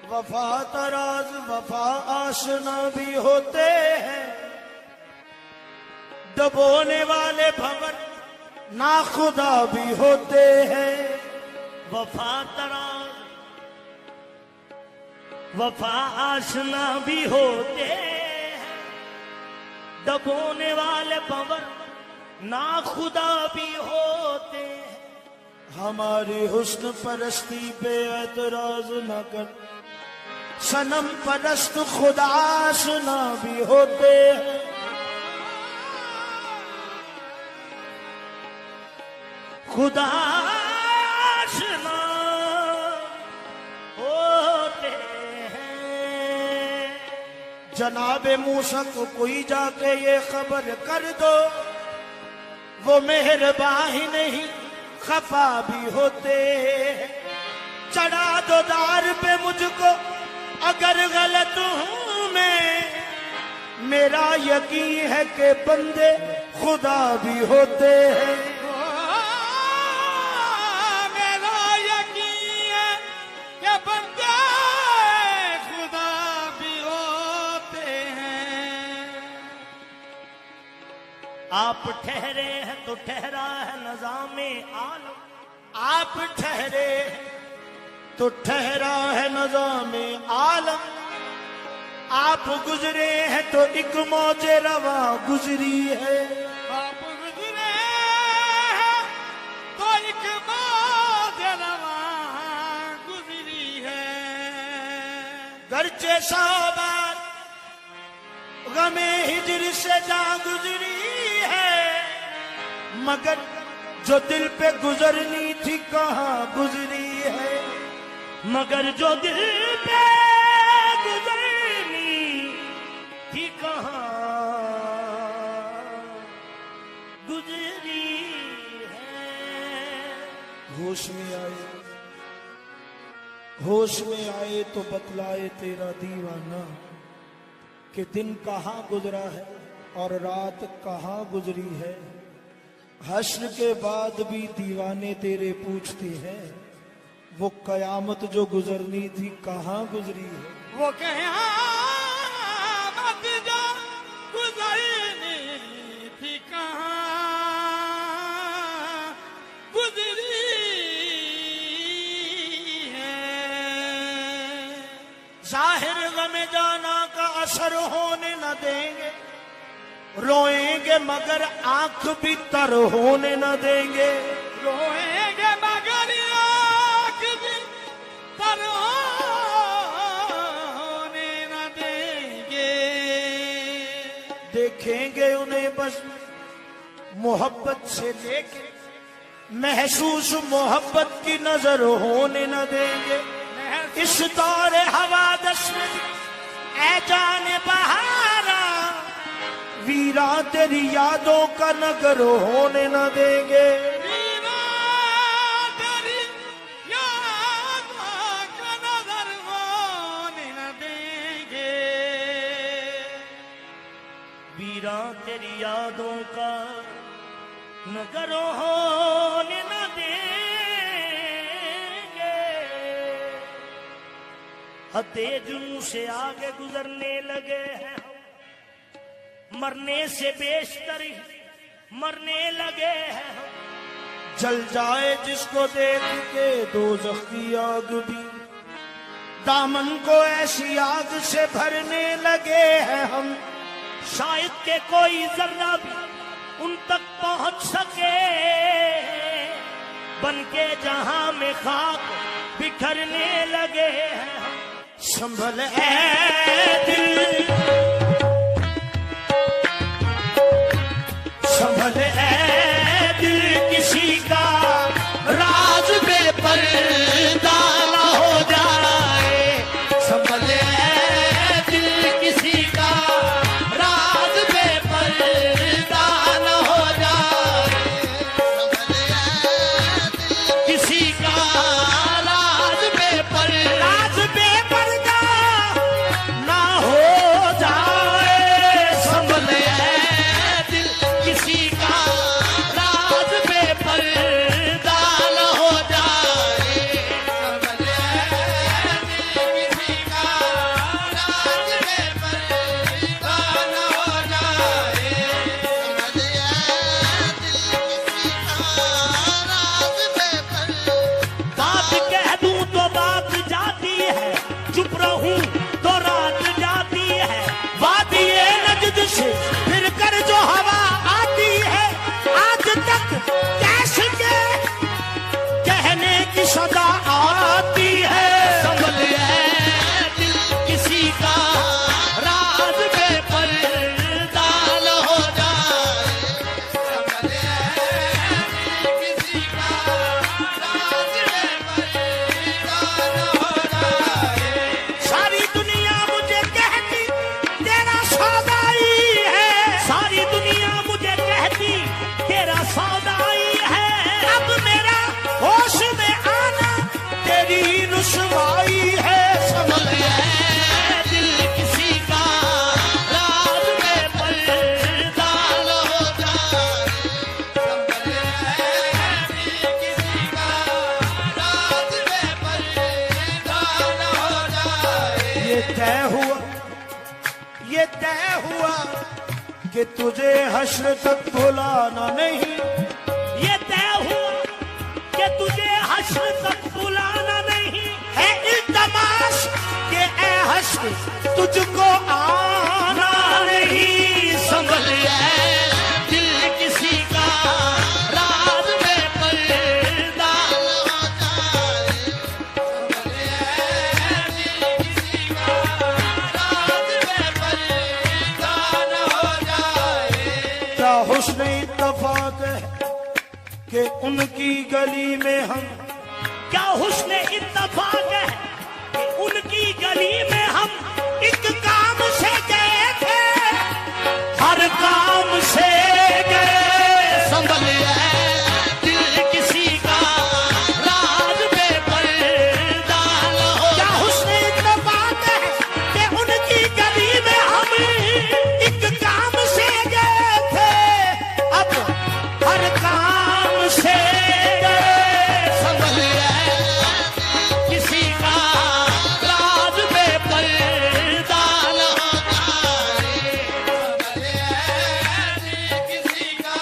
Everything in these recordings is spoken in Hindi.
वफा तराज वफा आशना भी होते हैं, दबोने वाले भंवर नाखुदा भी होते हैं। वफा तराज वफा आशना भी होते हैं, दबोने वाले भंवर नाखुदा भी होते हैं। हमारी हुस्न परस्ती पे एतराज न कर, सनम परस्त खुदा आशना भी होते हैं। खुदा आशना होते हैं। जनाबे मूसा को कोई जाके ये खबर कर दो, वो मेहरबान ही नहीं खफा भी होते हैं। चढ़ा दो दार पे मुझको अगर गलत हूं मैं, मेरा यकीन है कि बंदे खुदा भी होते हैं। मेरा यकीन है कि बंदे खुदा भी होते हैं। आप ठहरे हैं तो ठहरा है नज़ामे आलम, आप ठहरे तो ठहरा है नज़ामे आलम, आप गुजरे हैं तो एक मौजे रवा गुजरी है। आप गुजरे हैं तो एक मौजे रवा गुजरी है। गर्चे साबार गमे हिजर से जा गुजरी है, मगर जो दिल पे गुजरनी थी कहाँ गुजरी है। मगर जो दिल पे गुजरनी थी कहाँ गुजरी है। होश में आए तो बतलाए तेरा दीवाना कि दिन कहाँ गुजरा है और रात कहाँ गुजरी है। हश्र के बाद भी दीवाने तेरे पूछते हैं, वो कयामत जो गुजरनी थी कहाँ गुजरी है। वो क़यामत जो गुजरनी थी कहाँ गुजरी है। जाहिर गमे जाना का असर होने न देंगे, रोएंगे मगर आंख भी तर होने न देंगे। रोएंगे मगर आँख भी तर होने न देंगे। देखेंगे उन्हें बस मोहब्बत से लेके, महसूस मोहब्बत की नजर होने न देंगे। इस दौरे हवादस में ऐ जाने बहारा, वीरा तेरी यादों का नगर होने न देंगे। वीरा तेरी यादों का नगर होने न देंगे। वीरा तेरी यादों का नगर होने न देंगे। हदे जुनू से आगे गुजरने लगे हैं, मरने से बेशतर मरने लगे हैं। जल जाए जिसको देख के दोज़ख की आग भी, दामन को ऐसी आग से भरने लगे हैं हम। शायद के कोई जर्रा भी उन तक पहुंच सके, बनके जहां में खाक बिखरने लगे हैं। संभल ऐ दिल, संभल ऐ दिल, किसी का राज बेपर्दा न हो जाए। संभल ऐ दिल, किसी का राज बेपर्दा न हो जाए। संभल ऐ दिल, किसी का राज बेपर्दा ना हो जाए। संभल ऐ दिल, किसी का हूँ तो रात जाती है। वादिये नजद से फिर कर जो हवा आती है, आज तक कैसे के कहने की सदा आती है। संभल है दिल किसी का, राज पे पर्दा न हो जाए। संभल है दिल किसी का, राज पे पर्दा न हो जाए। सारी दुनिया मुझे कहती तेरा सौदाई है, सारी दुनिया मुझे कहती तेरा सौदाई है। अब मेरा होश में आना तेरी रुसवाई है। संभल है दिल किसी का, राज में पर्दा न हो जाए। संभल है दिल किसी का, राज में पर्दा न हो जाए। ये तय हुआ कि तुझे हश्र तक भुलाना नहीं। ये तय हुआ कि तुझे हश्र तक बुलाना नहीं है इल्तमास के ए हश्र तुझको आना नहीं। संभल है दिल किसी का, राज में पर्दा न हो जाए। संभल है दिल किसी का, राज में पर्दा न हो जाए। क्या हुस्न इत्तफाक है कि उनकी गली में हम, क्या हुस्न इत्तफाक है कि उनकी गली में हम एक काम से गए थे, हर काम से गए। संभल है दिल किसी का, राज में पर्दा न हो। क्या हुस्न इत्तफाक है कि उनकी गली में हम एक काम से गए थे, अब हर काम से गए। संभल है किसी का, राज में पर्दा न हो जाए। संभल है किसी का,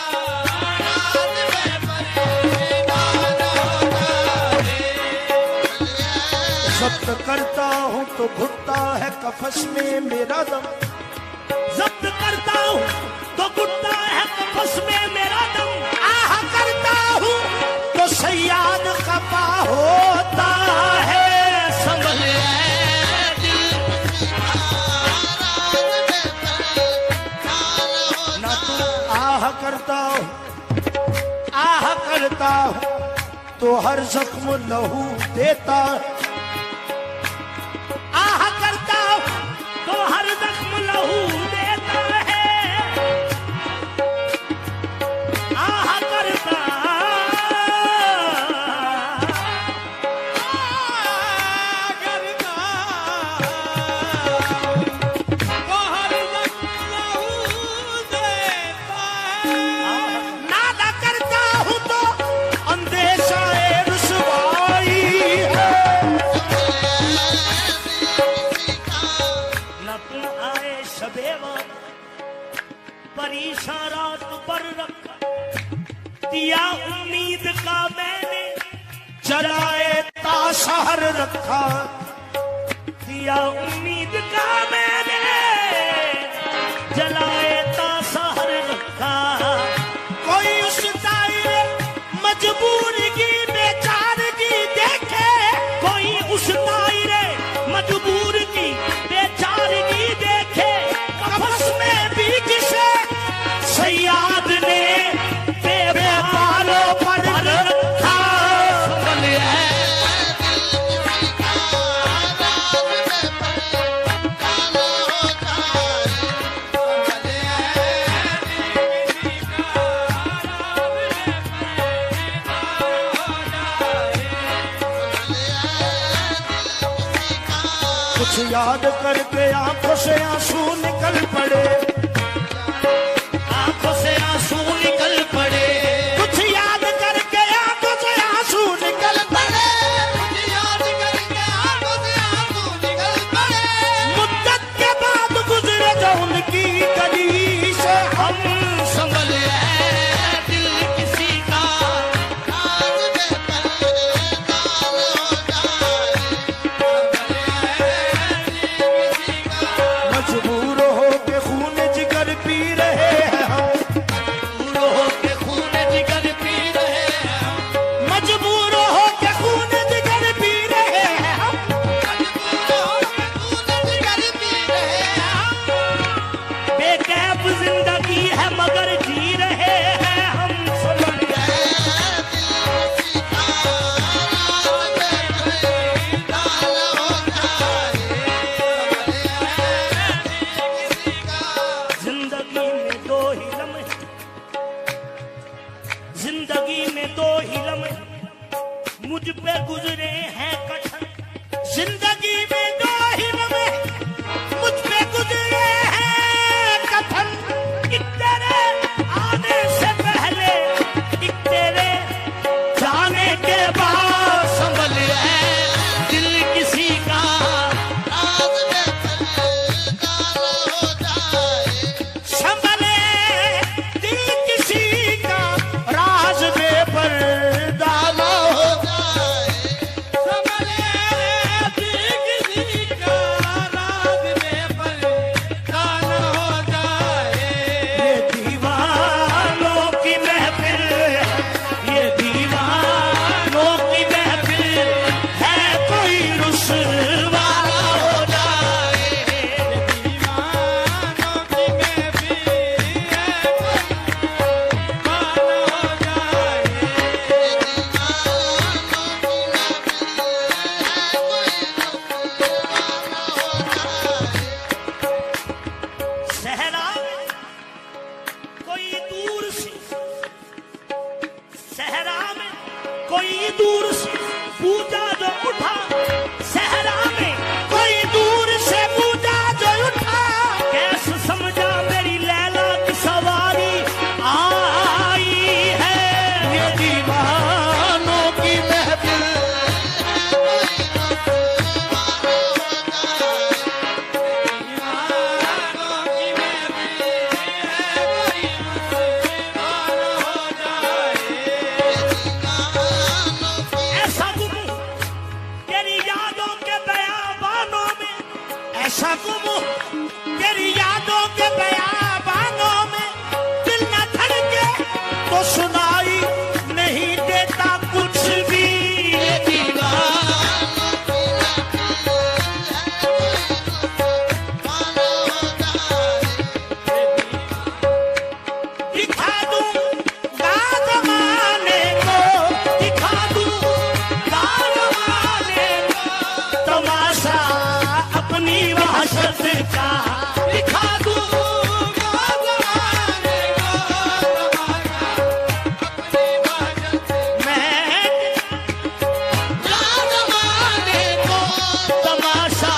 राज में पर्दा न हो जाए। जब्त करता हूँ तो घुटता है कफस में मेरा दम, जब्त करता हूँ तो घुटता है कफस में मेरा दम। आह करता हूँ तो सयाद खफा होता है। संभल है दिल ना तू आह करता हूँ तो हर जख्म लहू देता है। आह करता हूँ तो हर जख्म लहू देता है। आह करता नादा करता हूँ तो अंदेशा ए रुसवाई है। न तुम आए शबेवा परीशा रात पर रखा, दिया उम्मीद का मैंने जलाए ताशहर रखा, दिया उम्मीद का मैंने जलाए ताशहर रखा। कोई उस दायरे मजबूरगी बेचारगी देखे, कोई उस दायरे मजबूर की बेचारगी देखे। कफस में भी जिसे सयाद ने बेबालों पर रखा। संभल है कुछ याद करके आंखों से आंसू निकल पड़े, आंखों से आंसू निकल पड़े। कुछ याद करके आंखों से आंसू निकल पड़े। मुद्दत के बाद गुजरे जो उनकी गली से हम। संभल है दिल किसी का, हमेशा गुम तेरी यादों के बयाबानों में, दिल न धड़के तो सुनाई नहीं देता कुछ भी। ये दीवाना दिखा दूंगा ज़माने को, दिखा दूंगा ज़माने को तमाशा अपनी वहशत का, दिखा दूंगा ज़माने को मैं जमाने को तमाशा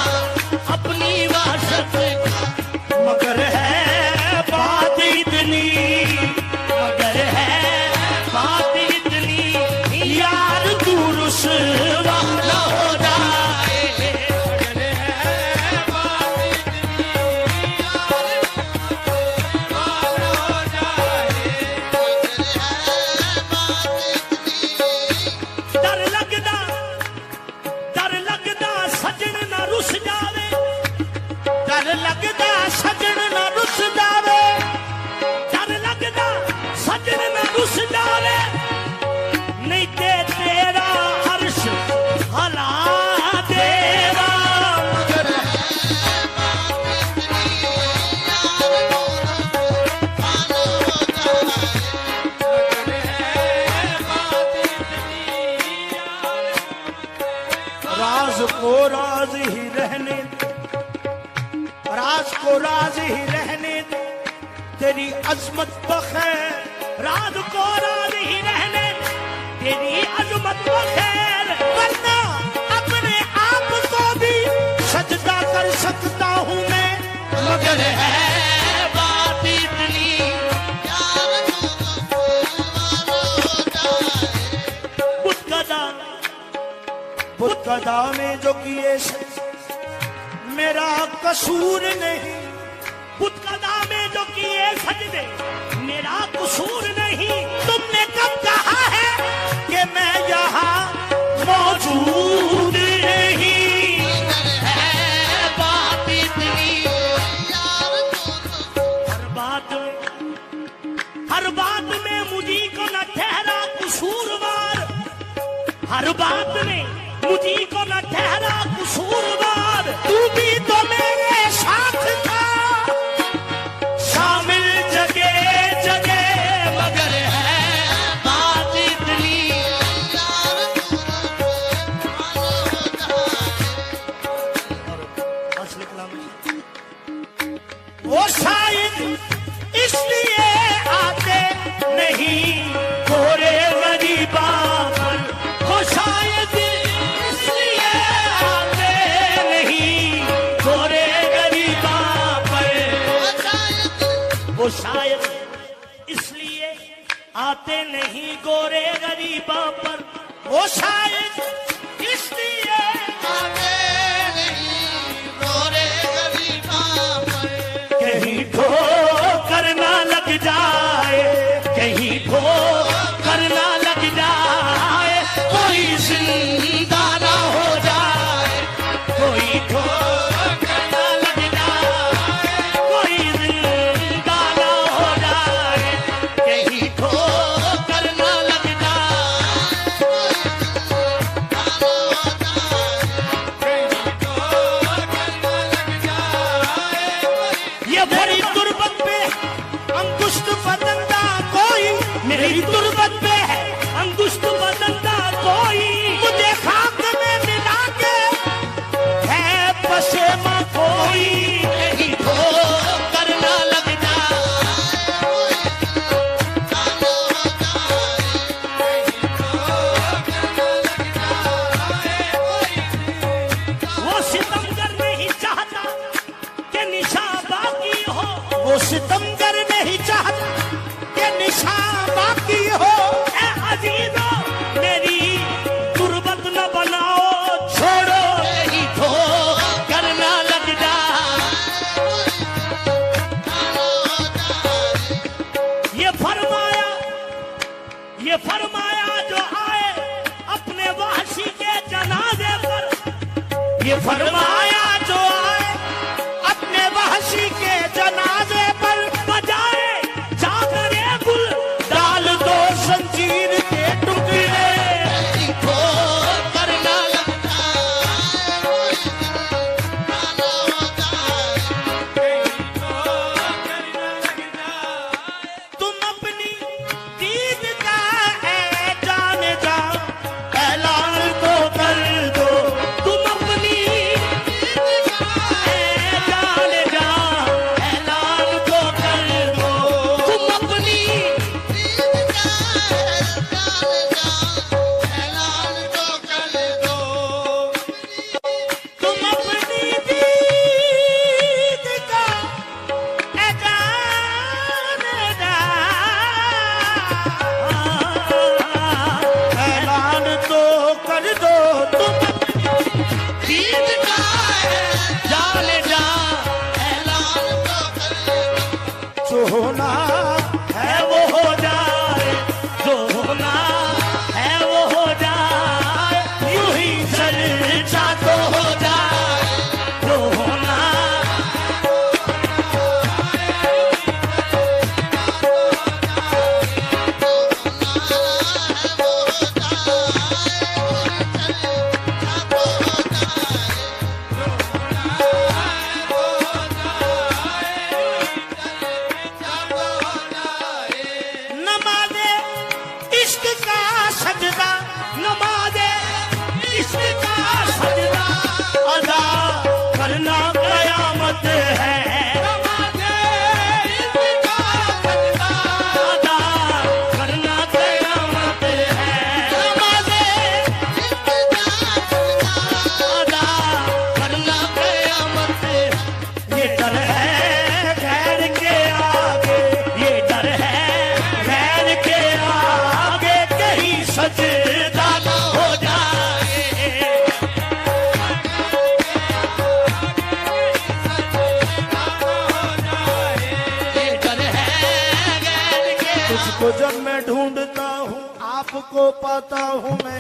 अपनी वहशत का। मगर है बात इतनी, मगर है बात इतनी यार तू रुसवा न हो जाए। मगर है बात इतनी यार रुसवा न हो जाए। डर लगदा सजन न रुस जावे, डर लगदा सजन न रुस जावे, डर लगदा सजन न रुस जावे, नहीं ते तेरा अर्श हला देवा। मगर राज को राज ही रहने दे, राज को राज ही रहने दे, तेरी अजमत बखैर, राज को राज ही रहने दे, तेरी अजमत बखैर, वरना अपने आप को भी सजदा कर सकता हूँ मैं। मगर है बात इतनी बुतकदा में जो किए से मेरा कसूर नहीं, बुतकदा में जो किए सजदे मेरा कसूर नहीं। तुमने कब कहा है कि मैं यहाँ मौजूद नहीं। है बात इतनी हर बात में मुझी को न ठहरा कसूरवार, हर बात में मुझी को न ठहरा कसूरवार। तू भी तो मेरे साथ था शामिल जगह जगह। मगर है बात इतनी वो शायद इसलिए आते नहीं गोरे गरीबा पर, वो शायद इसलिए आते नहीं गोरे गरीबा पर, वो शायद इसलिए आते नहीं गोरे गरीबा पर, वो शायद इसलिए कहीं ठोकर ना लग जाए, कहीं ठोकर ना लग जाए, कोई जिंदा ना हो जाए, कोई ठोकर ना लग जाए, कोई जिंदा ना हो जाए, कहीं ठोकर ना लग जाए। ये भरी तुरबत पे अंगुष्ठ बदंदा कोई, मेरी तुरबत पे है अंगुष्ठ बदंदा कोई, मुझे खाक में मिला के है पसेमा कोई, नहीं ठोकर ना लग जाए। वो सितमगर नहीं चाहता कि निशा बाकी हो, वो सितमगर नहीं चाहता कि निशा बाकी हो। ए अजीजो मेरी तुरबत न बनाओ, छोड़ो नहीं ठोकर ना लग जाए। ये फरमाया जो आए अपने वासी के जनाजे पर, ये फरमाया जो आए को जब मैं ढूंढता हूँ आपको पाता हूँ मैं,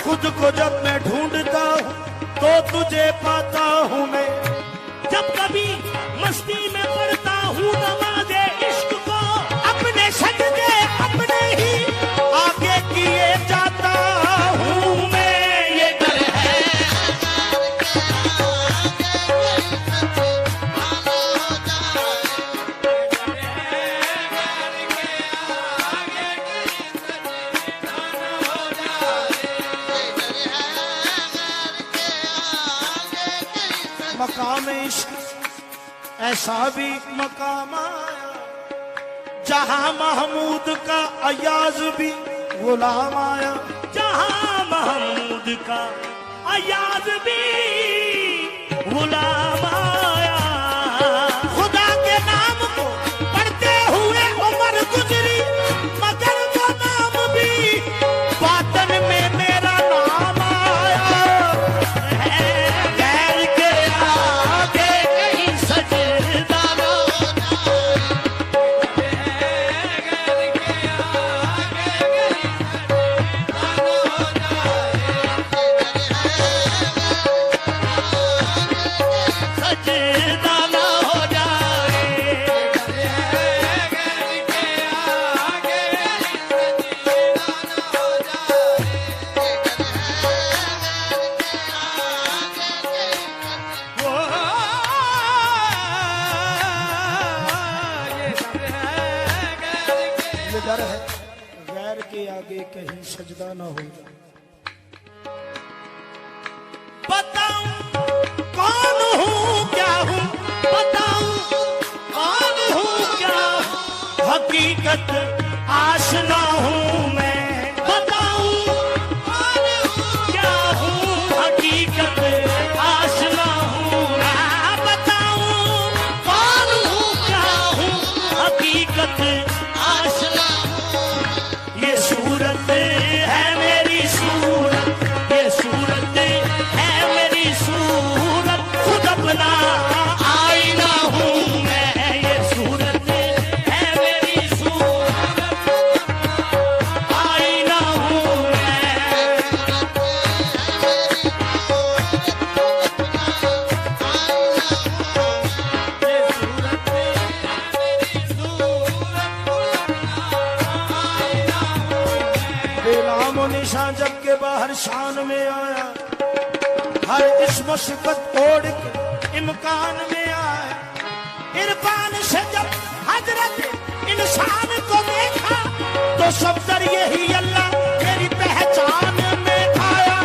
खुद को जब मैं ढूंढता हूँ तो तुझे पाता हूँ मैं। जब कभी मस्ती में पढ़ता हूँ नमाज़े इश्क को, अपने सजदे अपने ही आगे किए जाता हूँ मैं। ये डर है मकाम इश्क ऐसा भी मकाम आया जहां महमूद का अयाज भी गुलाम आया। जहां महमूद का अयाज भी गुलाम आया। खुदा के नाम को पढ़ते हुए उम्र गुजरी, मगर वो नाम भी बातन में मेरा नाम आया। गैर के आगे कहीं सजदा न हो सजदा न हो जाए। ये डर है गैर के आगे कहीं सजदा न हो जाए। बताऊं कौन हूँ क्या हूँ, बताऊं कौन हूँ क्या हूँ, हकीकत आशना हूँ मैं। बताऊं कौन हूँ क्या हूँ, हकीकत आशना हूँ मैं। बताऊं कौन हूँ क्या हूँ, हकीकत आशना हूँ। ये सूरत है मेरी सूरत, ये सूरत है मेरी सूरत, खुद अपना आईना हूँ मैं। ये सूरत है मेरी सूरत, आईना हूँ मैं। बेनाम निशान जब के बाहर शान में आया, हर इस मुसीबत ओढ़ के इम्कान में आया। इरफान से जब हजरत इंसान को देखा तो सब दर यही अल्लाह मेरी पहचान में आया।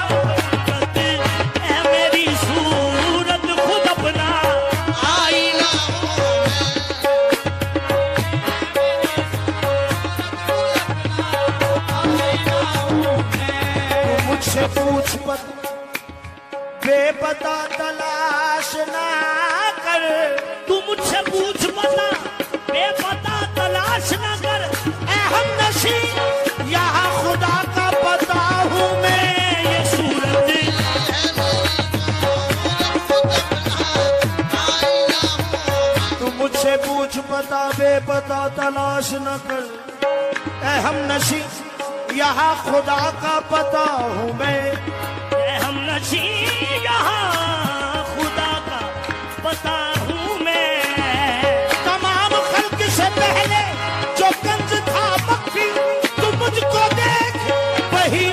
है मेरी सूरत, खुद अपना आईना तो मुझसे पूछ बेपता तलाश ना कर। तू मुझसे पूछ पता, बेपता तलाश न कर। ए हमनशी यहाँ खुदा का पता हूँ मैं। ये सूरत तू मुझसे पूछ पता बेपता तलाश न कर। ए हमनशी यहाँ खुदा का पता हूँ मैं। है हम नशी, यहाँ खुदा का पता हूँ मैं। तमाम खल्क से पहले जो कंज था मक्खी, तू मुझको देख वही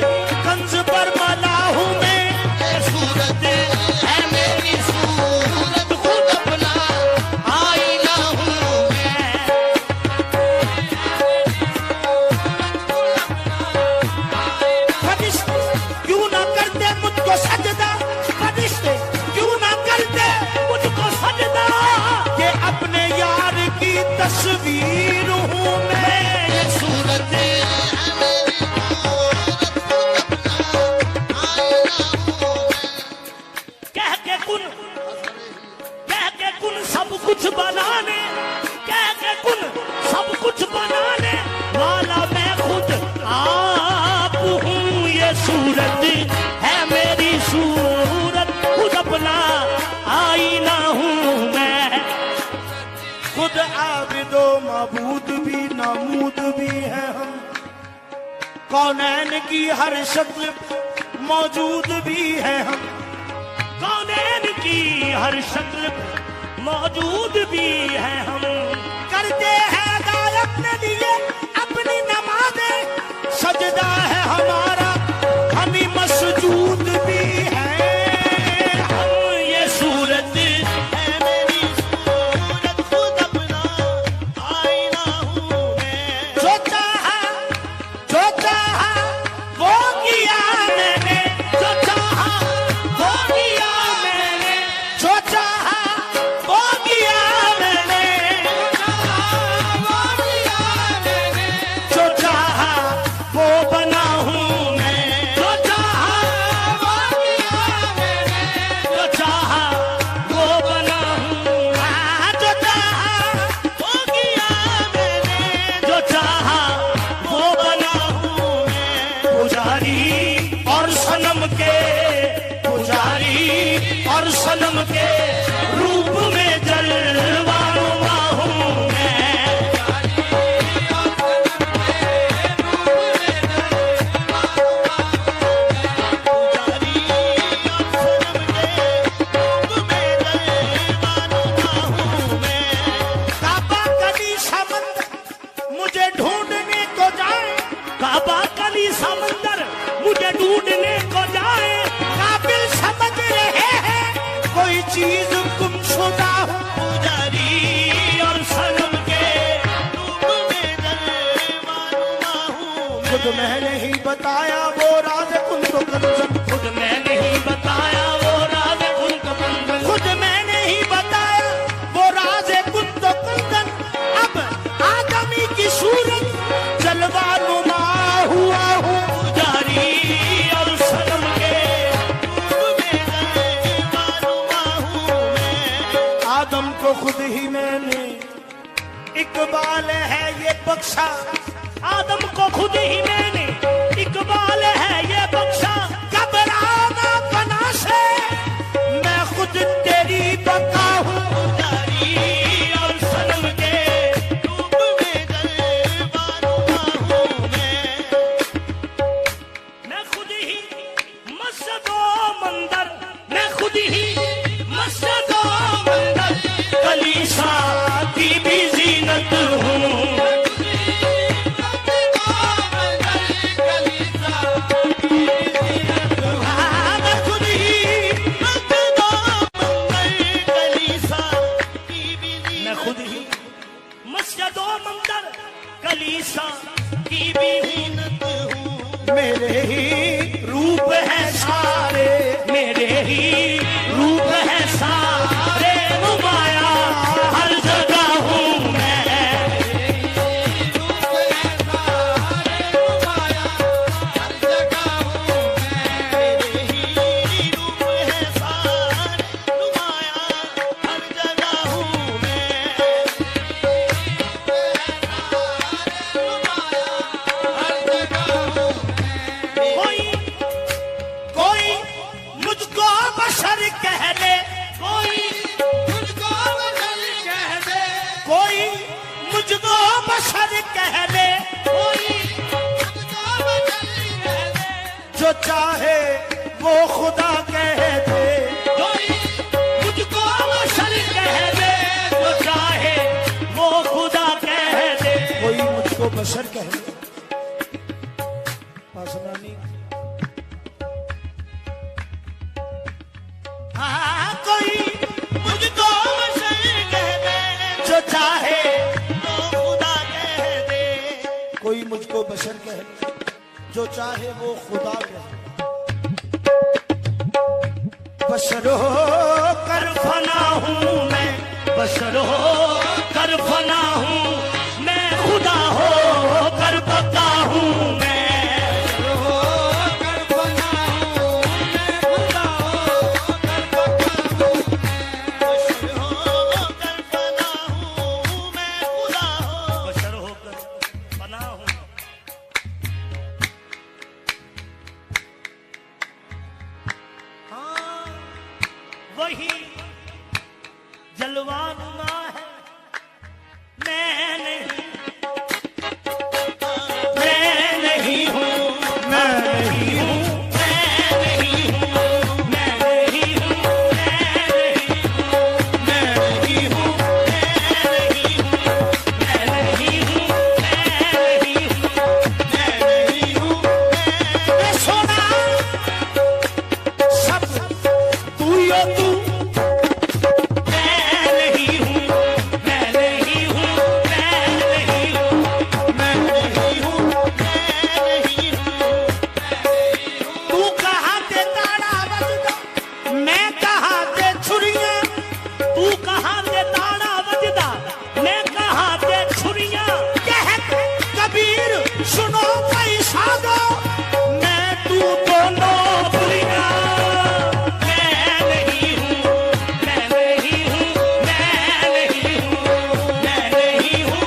कंज पर मला हूँ मैं। ये सूरत है मेरी सूरत, खुद अपना आईना हूँ मैं। फरिश्ते क्यों ना करते मुझको सजदा, फरिश्ते क्यों ना करते मुझको सजदा, कि अपने यार की तस्वीर हूँ मैं। ये सूरत कह के कुन सब कुछ बनाने, कह के कुन सब कुछ बनाने वाला मैं खुद आप हूँ। ये सूरत है मेरी सूरत, खुद अपना आईना हूँ मैं। खुद आबिदो मबूद भी नमूद भी है हम, कौनैन की हर शक्ल मौजूद भी है हम, कौनैन की हर शक्ल मौजूद भी है हम। करते हैं अदा अपने लिए अपनी नमाज़ें, सजदा है हमारा हमें मसजूद भी है हम। ये सूरत है मेरी सूरत, खुद अपना आईना हूँ मैं। जो चाहा वो किया मैंने, जो चाहा वो किया मैंने, जो चाहा वो किया मैंने, जो चाहा वो बना हूँ मैं, जो चाहा वो किया मैंने, जो चाहा वो बना हूँ, जो चाहा वो किया मैंने, जो चाहा वो बना हूँ मैं। पुजारी और सनम के, पुजारी और सनम के रूप में जलवानुमा हूँ मैं। काबा कली समंदर मुझे ढूंढने को जाए, काबा कली समंदर मुझे ढूंढने को जाए, काबिल समझ रहे हैं कोई चीज गुमशुदा हूँ। पुजारी और सनम के रूप में जलवानुमा हूँ मैं। खुद मैंने ही बताया वो राज कुन तो कंचन, खुद मैं नहीं बताया वो राज उनका बंधन, खुद मैंने ही बताया वो राज कुन तो कंचन। अब आदमी की सूरत जलवा नुमा हुआ हूँ। पुजारी और सनम के आदम को खुद ही मैंने इकबाल है ये बख्शा, आदम को खुद ही मैंने इकबाल है ये बख्शा। घबराना बना से मैं खुद तेरी बका हूँ। पुजारी और सनम के रूप में जलवानुमा हूँ मैं खुद ही मस्जिदों मंदिर, मैं खुद ही मस्जिदों मंदिर कलीसा की भी जीनत हूँ। हाँ, मैं खुद ही मैं खुद ही मस्जिदों मंदिर कलीसा की भी जीनत हूँ। मेरे ही रूप है सारे, मेरे ही रूप है सारे, नुमाया हर जगह हूँ मैं। कोई कोई मुझको बशर कह दे, कोई कोई मुझको बशर कह दे, जो चाहे वो खुदा कह दे। कोई मुझको बशर कह दे, जो चाहे वो खुदा कह दे। कोई मुझको बशर कह दे, आसमानी। हाँ, कोई मुझको बशर कह दे, जो चाहे वो खुदा कह दे। कोई मुझको बशर कह दे, जो चाहे वो खुदा कह दे। बशर हो कर फना हूँ मैं, बशर हो कर फना हूँ मैं, खुदा हो कर बका हूँ मैं। बशर होकर फना हूँ, हाँ वही जलवानुमा है, मैं नहीं तू, मैं नहीं हूँ, मैं नहीं हूँ, मैं नहीं हूँ, मैं नहीं हूँ, मैं नहीं हूँ। तू कहाँ ते ताड़ा बजदा, मैं कहाँ ते छुरियां, तू कहाँ ते ताड़ा बजदा, मैं कहाँ ते छुरियां, कहते कबीर सुनो पैसा दो, मैं तू दोनों बुरियां। मैं नहीं हूँ, मैं नहीं हूँ, मैं नहीं हूँ, मैं नहीं हूँ,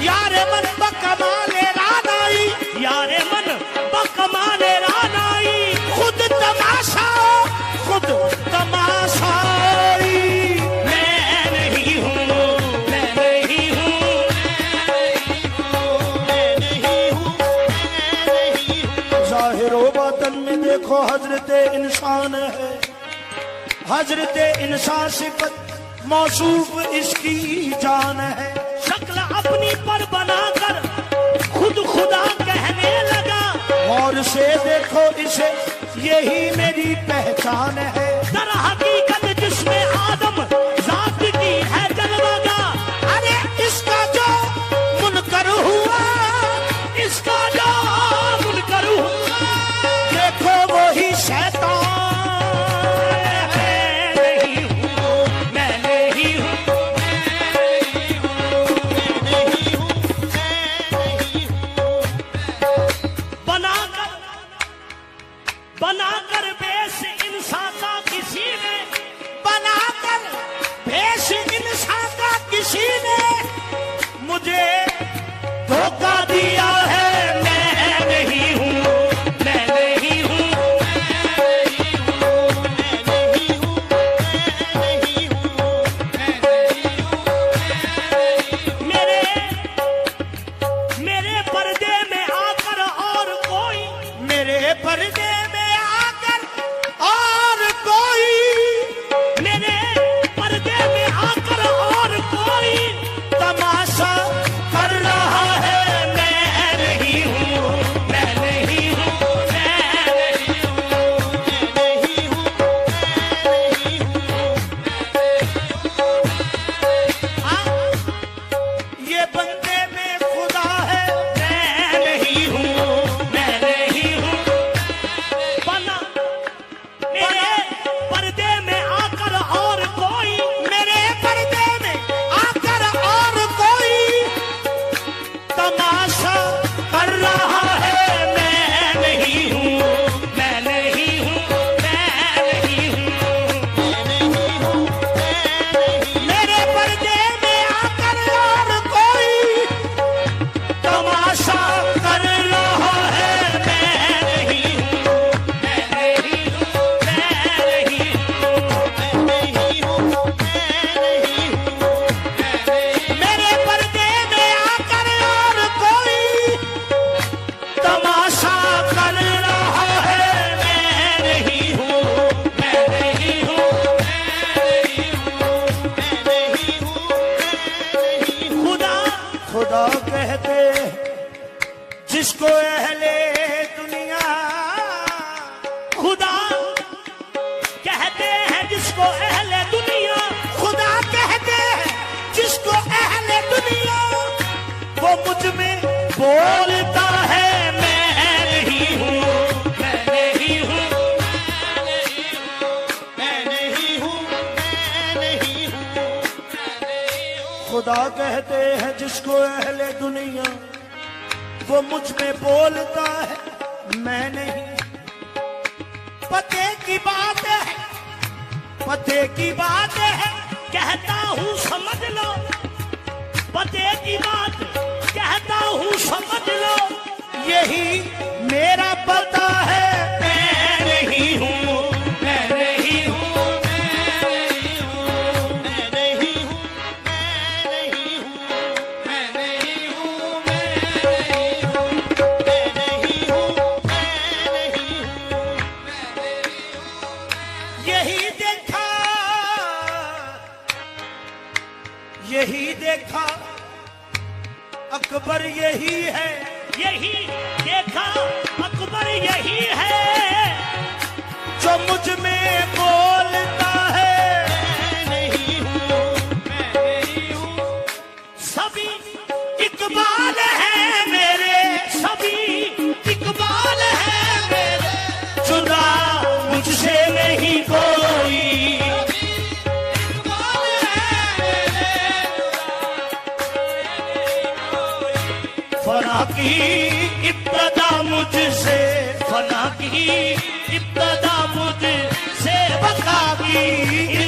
यारे मन बकमाले रानाई, यारे मन बकमाले रानाई, खुद तमाशाई। मैं नहीं हूँ, मैं नहीं हूँ, जाहिरो बातन में देखो हजरत इंसान है, हजरत इंसान सिफत मौसूफ इसकी जान है। शक्ल अपनी पर बनाकर खुद खुदा कहने लगा, और से देखो इसे यही मेरी पहचान है। दर हकीकत जिसमें आदम जात की है जलवागा, अरे इसका जो मुनकर हुआ, इसका जो मुनकर हुआ, देखो वही शैतान। मैं नहीं हूँ, मैं नहीं हूँ, बनाकर बेस इंसान का किसी ने, बनाकर भेष इंसान का किसी ने मुझे धोखा दिया है। मैं नहीं हूँ, मैं नहीं हूँ, मेरे मेरे पर्दे में आकर और कोई, मेरे पर्दे में आकर और कोई, मेरे पर्दे में आकर और कोई तमाशा कर रहा है। मैं नहीं हूँ, मैं नहीं हूँ, मैं नहीं हूँ, ये बंदे में खुदा है। मैं नहीं हूँ, मैं नहीं हूँ, बना मेरे पर्दे में आकर और कोई, मेरे पर्दे में आकर और कोई तमाशा कर रहा है। मैं नहीं हूँ, मैं नहीं हूँ, मैं नहीं हूँ, मेरे पर्दे में आकर और कोई तमाशा कर रहा है। मैं नहीं हूँ, मैं नहीं हूँ, मैं नहीं हूँ, मेरे पर्दे में आकर और कोई तमाशा कर रहा है। मैं नहीं हूँ, मैं नहीं हूँ, खुदा खुदा कहते जिसको अहले दुनिया, खुदा कहते हैं जिसको अहले दुनिया, खुदा कहते हैं जिसको अहले दुनिया, वो मुझ में बोलता है। मैं नहीं हूँ, मैं नहीं हूँ, खुदा कहते हैं जिसको अहले दुनिया, वो मुझ में बोलता है मैं नहीं। पते की बात है, पते की बात है, कहता हूँ समझ लो, पते की बात कहता हूँ समझ लो, यही मेरा पता है। मैं नहीं हूँ, मैं नहीं हूँ, यही देखा, यही देखा अकबर यही है, यही देखा जो मुझ में बोलता है मैं नहीं हूँ सभी इकबाल है मेरे, सभी इकबाल है मेरे, जुदा मुझसे नहीं कोई। फना की इब्तदा मुझसे, फना की इब्तदा मुझसे, बका की